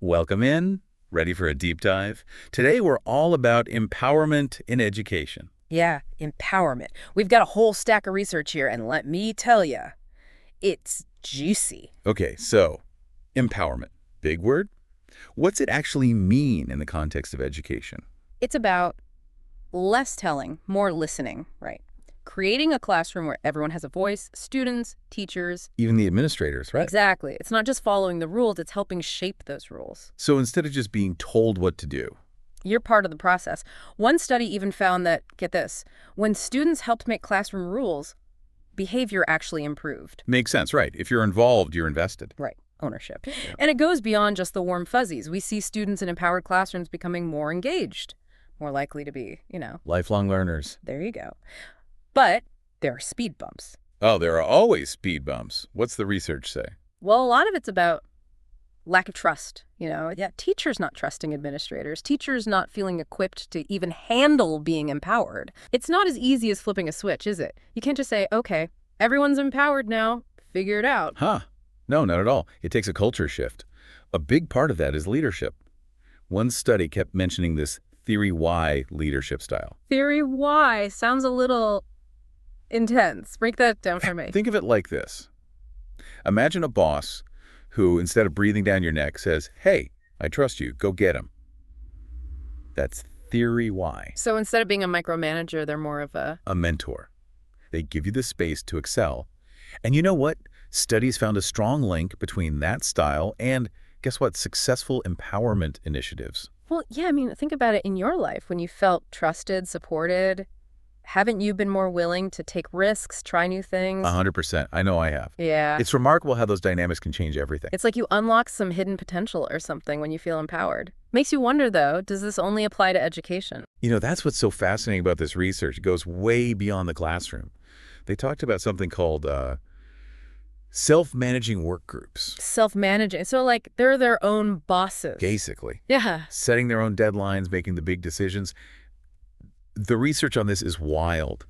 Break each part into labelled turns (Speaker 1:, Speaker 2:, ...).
Speaker 1: Welcome in. Ready for a deep dive? Today we're all about empowerment in education.
Speaker 2: Yeah, empowerment. We've got a whole stack of research here, and let me tell you, it's juicy.
Speaker 1: Okay, so empowerment. Big word? What's it actually mean in the context of education?
Speaker 2: It's about less telling, more listening, right? Creating a classroom where everyone has a voice, students, teachers.
Speaker 1: Even the administrators, right?
Speaker 2: Exactly. It's not just following the rules, it's helping shape those rules.
Speaker 1: So instead of just being told what to do.
Speaker 2: You're part of the process. One study even found that, get this, when students helped make classroom rules, behavior actually improved.
Speaker 1: Makes sense, right? If you're involved, you're invested.
Speaker 2: Right. Ownership.
Speaker 1: Yeah.
Speaker 2: And it goes beyond just the warm fuzzies. We see students in empowered classrooms becoming more engaged, more likely to be,
Speaker 1: Lifelong learners.
Speaker 2: there you go. But there are speed bumps.
Speaker 1: Oh, there are always speed bumps. What's the research say?
Speaker 2: Well, a lot of it's about lack of trust. Teachers not trusting administrators, teachers not feeling equipped to even handle being empowered. It's not as easy as flipping a switch, is it? You can't just say, okay, everyone's empowered now, figure it out.
Speaker 1: Huh. No, not at all. It takes a culture shift. A big part of that is leadership. One study kept mentioning this Theory Y leadership style.
Speaker 2: Theory Y sounds a little intense. Break that down for me.
Speaker 1: Think of it like this. Imagine a boss who, instead of breathing down your neck, says, "Hey, I trust you. Go get him." That's Theory Y.
Speaker 2: So instead of being a micromanager, they're more of a
Speaker 1: mentor. They give you the space to excel. And you know what? Studies found a strong link between that style and, guess what, successful empowerment initiatives.
Speaker 2: Well, yeah, think about it in your life. When you felt trusted, supported, haven't you been more willing to take risks, try new things?
Speaker 1: 100%. I know I have.
Speaker 2: Yeah.
Speaker 1: It's remarkable how those dynamics can change everything.
Speaker 2: It's like you unlock some hidden potential or something when you feel empowered. Makes you wonder, though, does this only apply to education?
Speaker 1: That's what's so fascinating about this research. It goes way beyond the classroom. They talked about something called self-managing work groups.
Speaker 2: Self-managing. So, like, they're their own bosses.
Speaker 1: Basically.
Speaker 2: Yeah.
Speaker 1: Setting their own deadlines, making the big decisions. The research on this is wild.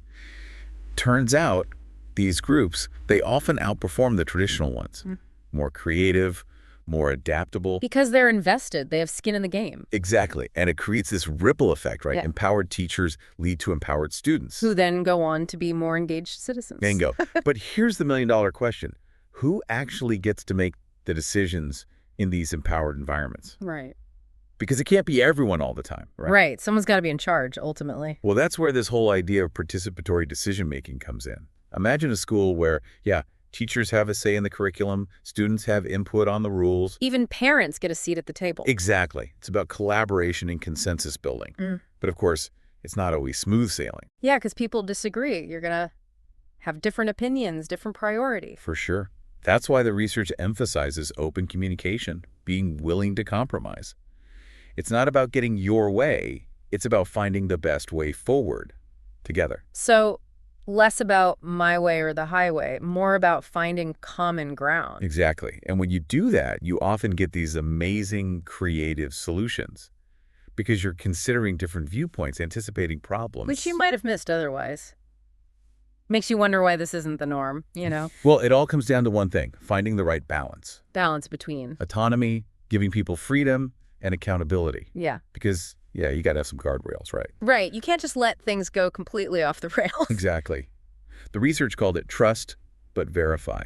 Speaker 1: Turns out, these groups, they often outperform the traditional ones. More creative, more adaptable.
Speaker 2: Because they're invested. They have skin in the game.
Speaker 1: Exactly. And it creates this ripple effect, right?
Speaker 2: Yeah.
Speaker 1: Empowered teachers lead to empowered students.
Speaker 2: Who then go on to be more engaged citizens.
Speaker 1: Bingo. But here's the million-dollar question. Who actually gets to make the decisions in these empowered environments?
Speaker 2: Right.
Speaker 1: Because it can't be everyone all the time, right?
Speaker 2: Right. Someone's got to be in charge, ultimately.
Speaker 1: Well, that's where this whole idea of participatory decision-making comes in. Imagine a school where, teachers have a say in the curriculum, students have input on the rules.
Speaker 2: Even parents get a seat at the table.
Speaker 1: Exactly. It's about collaboration and consensus building. But of course, it's not always smooth sailing.
Speaker 2: Yeah, because people disagree. You're going to have different opinions, different priorities.
Speaker 1: For sure. That's why the research emphasizes open communication, being willing to compromise. It's not about getting your way. It's about finding the best way forward together.
Speaker 2: So less about my way or the highway, more about finding common ground.
Speaker 1: Exactly. And when you do that, you often get these amazing creative solutions because you're considering different viewpoints, anticipating problems.
Speaker 2: Which you might have missed otherwise. Makes you wonder why this isn't the norm,
Speaker 1: Well, it all comes down to one thing, finding the right balance.
Speaker 2: Balance between.
Speaker 1: Autonomy, giving people freedom, and accountability.
Speaker 2: Yeah.
Speaker 1: Because, you got to have some guardrails, right?
Speaker 2: Right. You can't just let things go completely off the rails.
Speaker 1: Exactly. The research called it trust, but verify.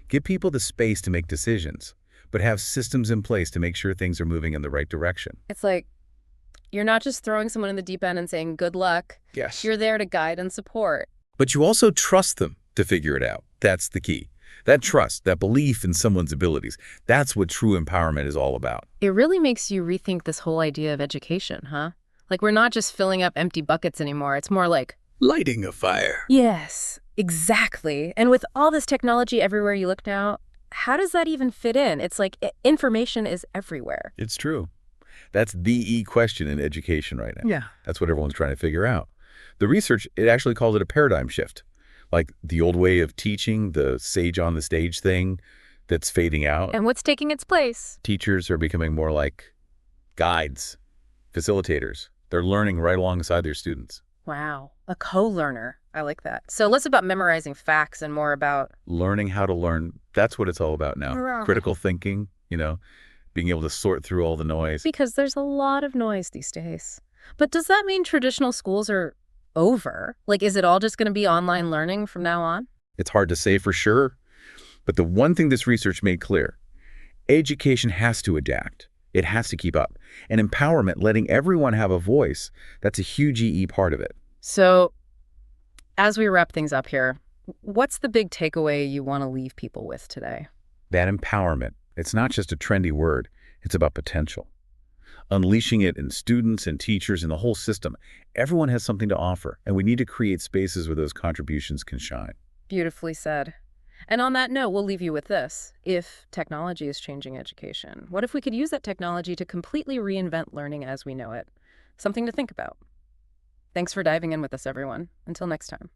Speaker 1: Give people the space to make decisions, but have systems in place to make sure things are moving in the right direction.
Speaker 2: It's like you're not just throwing someone in the deep end and saying, good luck.
Speaker 1: Yes.
Speaker 2: You're there to guide and support.
Speaker 1: But you also trust them to figure it out. That's the key. That trust, that belief in someone's abilities, that's what true empowerment is all about.
Speaker 2: It really makes you rethink this whole idea of education, huh? Like, we're not just filling up empty buckets anymore. It's more like
Speaker 1: lighting a fire.
Speaker 2: Yes, exactly. And with all this technology everywhere you look now, how does that even fit in? It's like information is everywhere.
Speaker 1: It's true. That's the question in education right now.
Speaker 2: Yeah.
Speaker 1: That's what everyone's trying to figure out. The research, it actually called it a paradigm shift. Like the old way of teaching, the sage on the stage thing that's fading out.
Speaker 2: And what's taking its place?
Speaker 1: Teachers are becoming more like guides, facilitators. They're learning right alongside their students.
Speaker 2: Wow. A co-learner. I like that. So less about memorizing facts and more about
Speaker 1: learning how to learn. That's what it's all about now.
Speaker 2: Wow.
Speaker 1: Critical thinking, being able to sort through all the noise.
Speaker 2: Because there's a lot of noise these days. But does that mean traditional schools are over? Like, is it all just going to be online learning from now on?
Speaker 1: It's hard to say for sure, but the one thing this research made clear, education has to adapt. It has to keep up. And empowerment, letting everyone have a voice, that's a huge EE part of it.
Speaker 2: So, as we wrap things up here, what's the big takeaway you want to leave people with today?
Speaker 1: That empowerment, it's not just a trendy word, it's about potential. Unleashing it in students and teachers and the whole system. Everyone has something to offer, and we need to create spaces where those contributions can shine.
Speaker 2: Beautifully said. And on that note, we'll leave you with this. If technology is changing education, what if we could use that technology to completely reinvent learning as we know it? Something to think about. Thanks for diving in with us, everyone. Until next time.